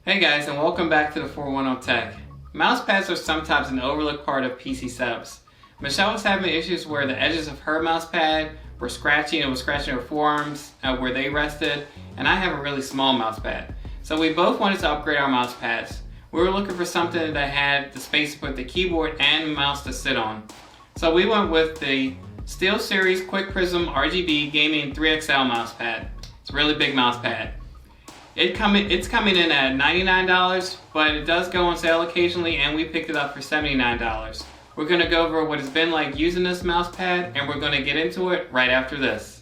Hey guys, and welcome back to the 410 Tech. Mouse pads are sometimes an overlooked part of PC setups. Michelle was having issues where the edges of her mouse pad were scratchy and it was scratching her forearms where they rested, and I have a really small mouse pad. So we both wanted to upgrade our mouse pads. We were looking for something that had the space to put the keyboard and mouse to sit on. So we went with the SteelSeries Qck Prism RGB Gaming 3XL mouse pad. It's a really big mouse pad. It's coming in at $99, but it does go on sale occasionally, and we picked it up for $79. We're going to go over what it's been like using this mouse pad, and we're going to get into it right after this.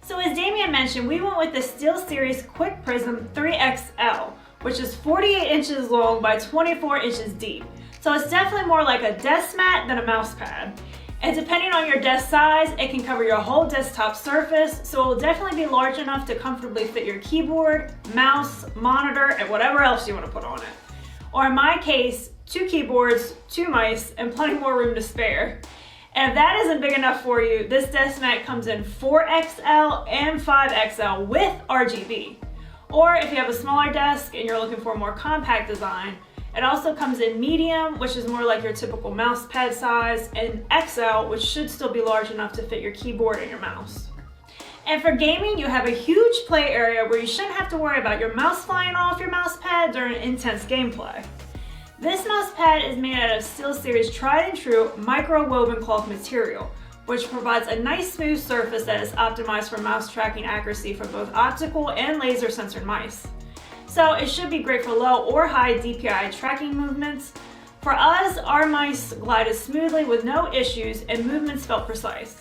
So as Damien mentioned, we went with the SteelSeries Qck Prism 3XL, which is 48 inches long by 24 inches deep. So it's definitely more like a desk mat than a mouse pad. And depending on your desk size, it can cover your whole desktop surface, so it will definitely be large enough to comfortably fit your keyboard, mouse, monitor, and whatever else you want to put on it. Or in my case, 2 keyboards, 2 mice, and plenty more room to spare. And if that isn't big enough for you, this desk mat comes in 4XL and 5XL with RGB. Or if you have a smaller desk and you're looking for a more compact design, it also comes in medium, which is more like your typical mouse pad size, and XL, which should still be large enough to fit your keyboard and your mouse. And for gaming, you have a huge play area where you shouldn't have to worry about your mouse flying off your mouse pad during intense gameplay. This mouse pad is made out of SteelSeries tried and true micro-woven cloth material, which provides a nice smooth surface that is optimized for mouse tracking accuracy for both optical and laser sensored mice. So it should be great for low or high DPI tracking movements. For us, our mice glided smoothly with no issues and movements felt precise.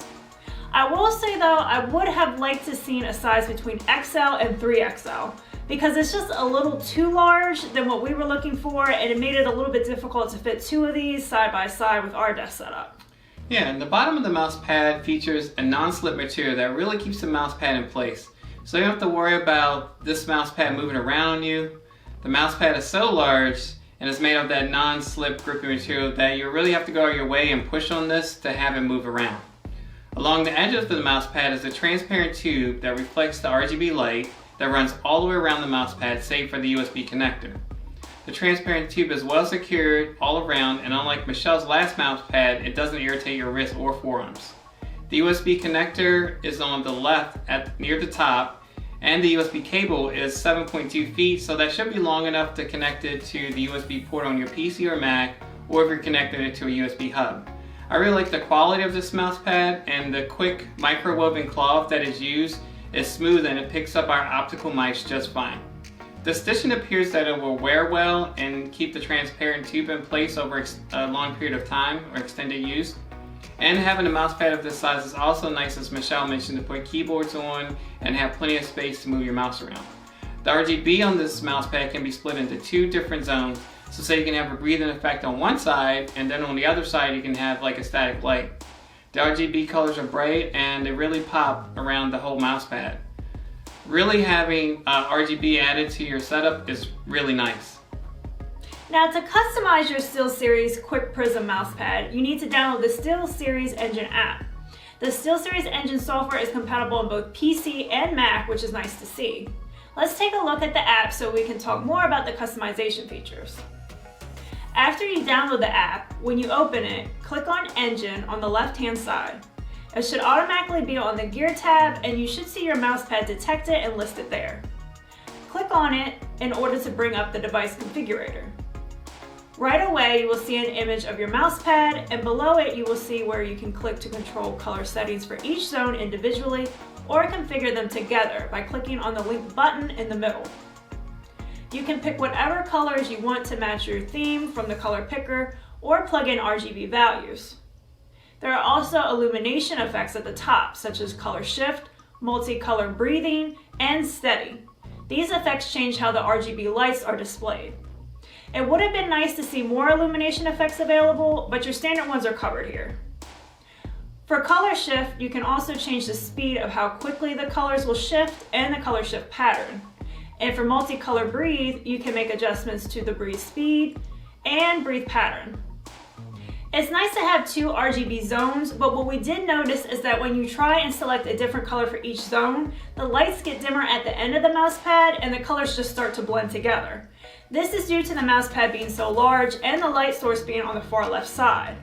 I will say though, I would have liked to seen a size between XL and 3XL because it's just a little too large than what we were looking for, and it made it a little bit difficult to fit 2 of these side by side with our desk setup. Yeah, and the bottom of the mouse pad features a non-slip material that really keeps the mouse pad in place. So you don't have to worry about this mouse pad moving around on you. The mouse pad is so large and it's made of that non-slip grippy material that you really have to go out of your way and push on this to have it move around. Along the edge of the mouse pad is a transparent tube that reflects the RGB light that runs all the way around the mouse pad, save for the USB connector. The transparent tube is well secured all around, and unlike Michelle's last mouse pad, it doesn't irritate your wrists or forearms. The USB connector is on the left near the top, and the USB cable is 7.2 feet, so that should be long enough to connect it to the USB port on your PC or Mac, or if you're connecting it to a USB hub. I really like the quality of this mouse pad, and the quick micro-woven cloth that is used is smooth and it picks up our optical mice just fine. The stitching appears that it will wear well and keep the transparent tube in place over a long period of time or extended use. And having a mouse pad of this size is also nice, as Michelle mentioned, to put keyboards on and have plenty of space to move your mouse around. The RGB on this mouse pad can be split into 2 different zones, so say you can have a breathing effect on one side, and then on the other side you can have like a static light. The RGB colors are bright and they really pop around the whole mouse pad. Really having RGB added to your setup is really nice. Now to customize your SteelSeries Qck Prism mousepad, you need to download the SteelSeries Engine app. The SteelSeries Engine software is compatible on both PC and Mac, which is nice to see. Let's take a look at the app so we can talk more about the customization features. After you download the app, when you open it, click on Engine on the left-hand side. It should automatically be on the Gear tab, and you should see your mousepad detected and listed there. Click on it in order to bring up the device configurator. Right away, you will see an image of your mousepad, and below it you will see where you can click to control color settings for each zone individually or configure them together by clicking on the link button in the middle. You can pick whatever colors you want to match your theme from the color picker or plug in RGB values. There are also illumination effects at the top, such as color shift, multicolor breathing, and steady. These effects change how the RGB lights are displayed. It would have been nice to see more illumination effects available, but your standard ones are covered here. For color shift, you can also change the speed of how quickly the colors will shift and the color shift pattern. And for multicolor breathe, you can make adjustments to the breathe speed and breathe pattern. It's nice to have two RGB zones, but what we did notice is that when you try and select a different color for each zone, the lights get dimmer at the end of the mouse pad and the colors just start to blend together. This is due to the mouse pad being so large and the light source being on the far left side.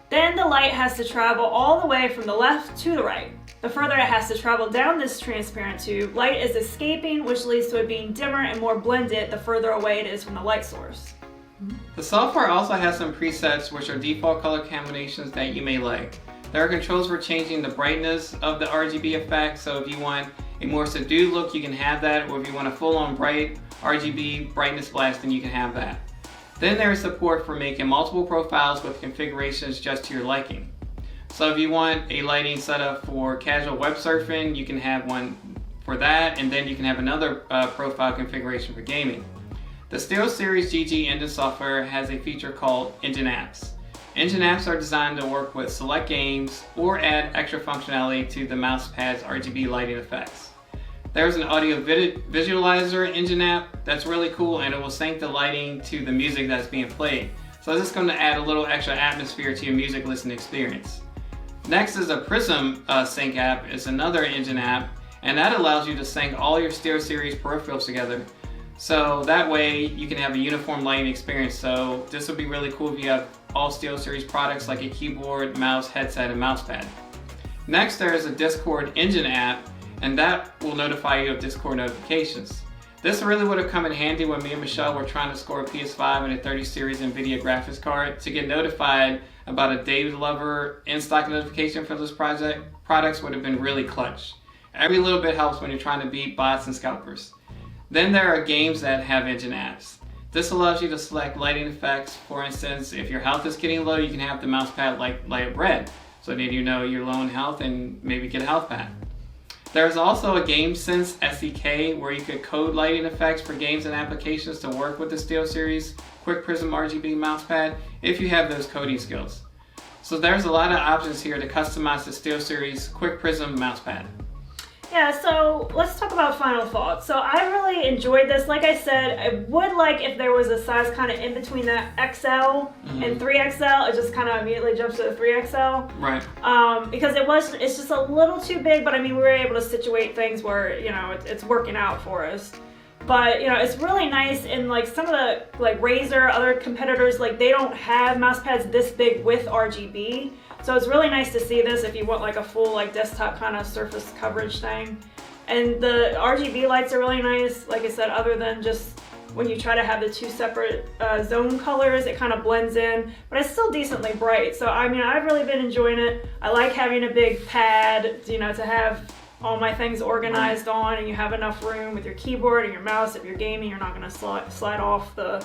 Then the light has to travel all the way from the left to the right. The further it has to travel down this transparent tube, light is escaping, which leads to it being dimmer and more blended the further away it is from the light source. The software also has some presets which are default color combinations that you may like. There are controls for changing the brightness of the RGB effect, so if you want a more subdued look you can have that, or if you want a full-on bright RGB brightness blast then you can have that. Then there is support for making multiple profiles with configurations just to your liking. So if you want a lighting setup for casual web surfing, you can have one for that, and then you can have another profile configuration for gaming. The SteelSeries Qck engine software has a feature called Engine Apps. Engine Apps are designed to work with select games or add extra functionality to the mousepad's RGB lighting effects. There's an audio visualizer engine app that's really cool, and it will sync the lighting to the music that's being played. So this is going to add a little extra atmosphere to your music listening experience. Next is a Prism Sync app. It's another engine app, and that allows you to sync all your SteelSeries peripherals together. So that way you can have a uniform lighting experience. So this will be really cool if you have all SteelSeries products like a keyboard, mouse, headset, and mousepad. Next there is a Discord engine app, and that will notify you of Discord notifications. This really would have come in handy when me and Michelle were trying to score a PS5 and a 30 series NVIDIA graphics card. To get notified about a David Lover in-stock notification for those products would have been really clutch. Every little bit helps when you're trying to beat bots and scalpers. Then there are games that have engine apps. This allows you to select lighting effects. For instance, if your health is getting low, you can have the mousepad light red. So then you know you're low in health and maybe get a health pad. There's also a GameSense SDK where you could code lighting effects for games and applications to work with the SteelSeries Qck Prism RGB mousepad if you have those coding skills. So there's a lot of options here to customize the SteelSeries Qck Prism mousepad. Yeah, so let's talk about final thoughts. So I really enjoyed this. Like I said, I would like if there was a size kind of in between that XL and 3XL. It just kind of immediately jumps to the 3XL. Right. Because it's just a little too big, but I mean, we were able to situate things where, you know, it's working out for us. But, you know, it's really nice, and like some of the, like Razer, other competitors, like they don't have mousepads this big with RGB. So it's really nice to see this if you want like a full like desktop kind of surface coverage thing. And the RGB lights are really nice, like I said, other than just when you try to have the two separate zone colors, it kind of blends in, but it's still decently bright. So I mean, I've really been enjoying it. I like having a big pad, you know, to have all my things organized on, and you have enough room with your keyboard and your mouse. If you're gaming, you're not going to slide off the,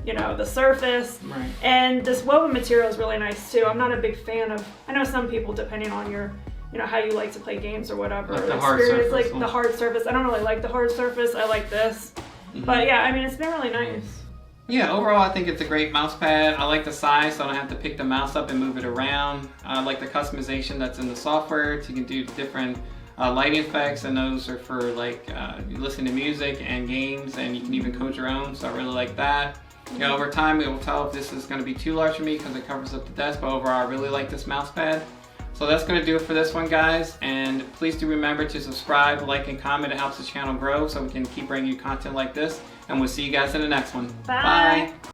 you know, the surface. Right. And this woven material is really nice too. I'm not a big fan of, I know some people, depending on your, you know, how you like to play games or whatever, like the hard surface. Like the hard surface. I don't really like the hard surface. I like this. But yeah, I mean, it's been really nice. Yeah, overall I think it's a great mouse pad. I like the size, so I don't have to pick the mouse up and move it around. I like the customization that's in the software, so you can do different lighting effects, and those are for like listening to music and games, and you can even code your own, so I really like that. You know, over time it will tell if this is going to be too large for me because it covers up the desk, but overall I really like this mouse pad. So that's going to do it for this one, guys, and please do remember to subscribe, like, and comment. It helps the channel grow so we can keep bringing you content like this, and we'll see you guys in the next one. Bye. Bye.